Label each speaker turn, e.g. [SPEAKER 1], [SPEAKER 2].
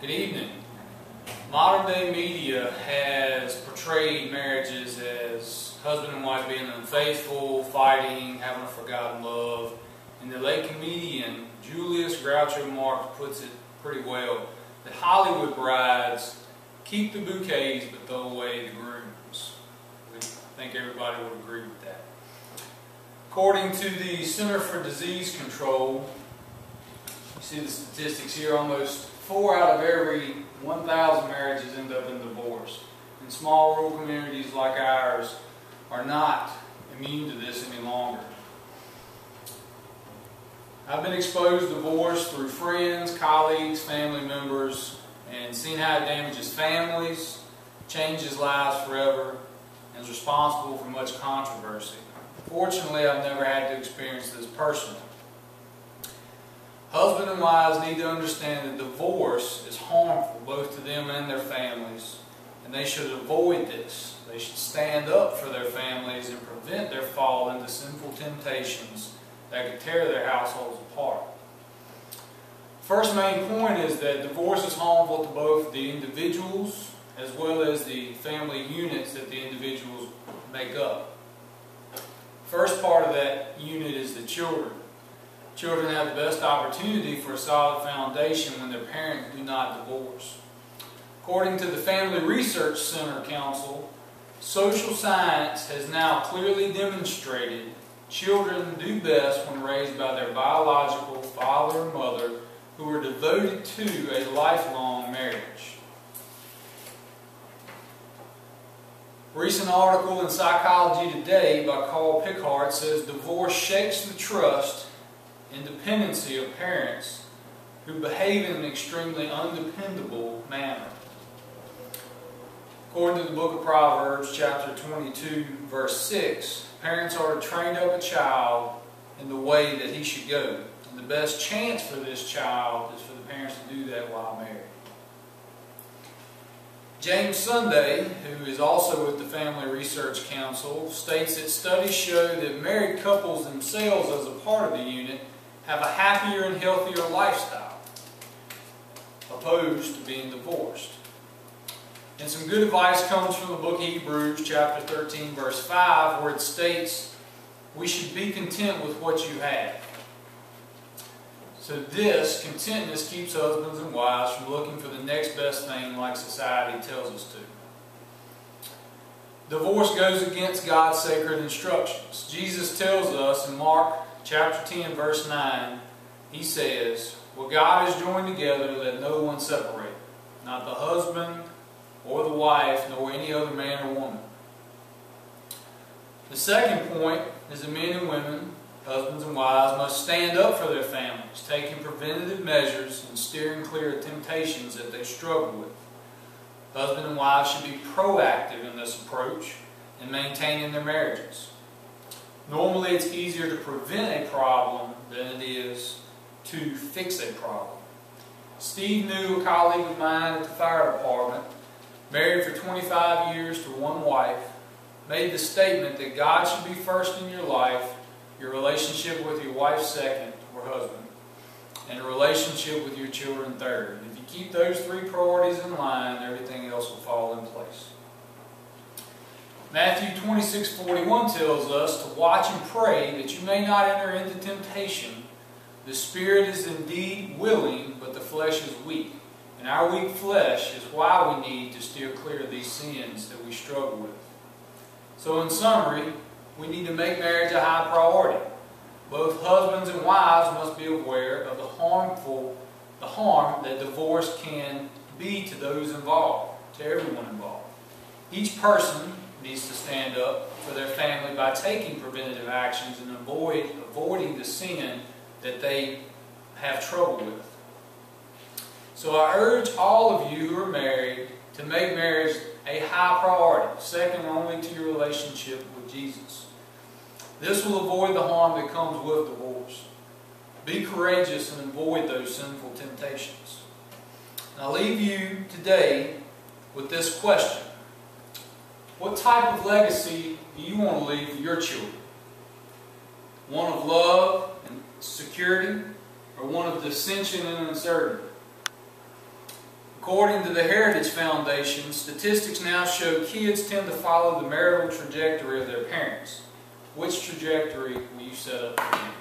[SPEAKER 1] Good evening. Modern day media has portrayed marriages as husband and wife being unfaithful, fighting, having a forgotten love. And the late comedian Julius Groucho Marx puts it pretty well, that Hollywood brides keep the bouquets but throw away the grooms. I think everybody would agree with that. According to the Center for Disease Control, you see the statistics here, almost 4 out of every 1,000 marriages end up in divorce. And small rural communities like ours are not immune to this any longer. I've been exposed to divorce through friends, colleagues, family members, and seen how it damages families, changes lives forever, and is responsible for much controversy. Fortunately, I've never had to experience this personally. Husbands and wives need to understand that divorce is harmful both to them and their families, and they should avoid this. They should stand up for their families and prevent their fall into sinful temptations that could tear their households apart. First main point is that divorce is harmful to both the individuals as well as the family units that the individuals make up. First part of that unit is the children. Children have the best opportunity for a solid foundation when their parents do not divorce. According to the Family Research Center Council, social science has now clearly demonstrated children do best when raised by their biological father or mother who are devoted to a lifelong marriage. A recent article in Psychology Today by Carl Pickard says divorce shakes the trust and dependency of parents who behave in an extremely undependable manner. According to the book of Proverbs, chapter 22, verse 6, parents are to train up a child in the way that he should go. And the best chance for this child is for the parents to do that while married. James Sunday, who is also with the Family Research Council, states that studies show that married couples themselves as a part of the unit have a happier and healthier lifestyle, opposed to being divorced. And some good advice comes from the book of Hebrews, chapter 13, verse 5, where it states, we should be content with what you have. So this contentness keeps husbands and wives from looking for the next best thing like society tells us to. Divorce goes against God's sacred instructions. Jesus tells us in Mark chapter 10, verse 9, he says, what God has joined together, let no one separate, not the husband or the wife, nor any other man or woman. The second point is that men and women, husbands and wives, must stand up for their families, taking preventative measures and steering clear of temptations that they struggle with. Husband and wives should be proactive in this approach in maintaining their marriages. Normally it's easier to prevent a problem than it is to fix a problem. Steve knew, a colleague of mine at the fire department, married for 25 years to one wife, made the statement that God should be first in your life, your relationship with your wife second, or husband, and a relationship with your children third. If you keep those three priorities in line, everything else will fall in place. Matthew 26:41 tells us to watch and pray that you may not enter into temptation. The spirit is indeed willing, but the flesh is weak. And our weak flesh is why we need to steer clear of these sins that we struggle with. So in summary, we need to make marriage a high priority. Both husbands and wives must be aware of the harm that divorce can be to those involved, to everyone involved. Each person needs to stand up for their family by taking preventative actions and avoiding the sin that they have trouble with. So I urge all of you who are married to make marriage a high priority, second only to your relationship with Jesus. This will avoid the harm that comes with divorce. Be courageous and avoid those sinful temptations. And I leave you today with this question. What type of legacy do you want to leave for your children? One of love and security, or one of dissension and uncertainty? According to the Heritage Foundation, statistics now show kids tend to follow the marital trajectory of their parents. Which trajectory will you set up for them?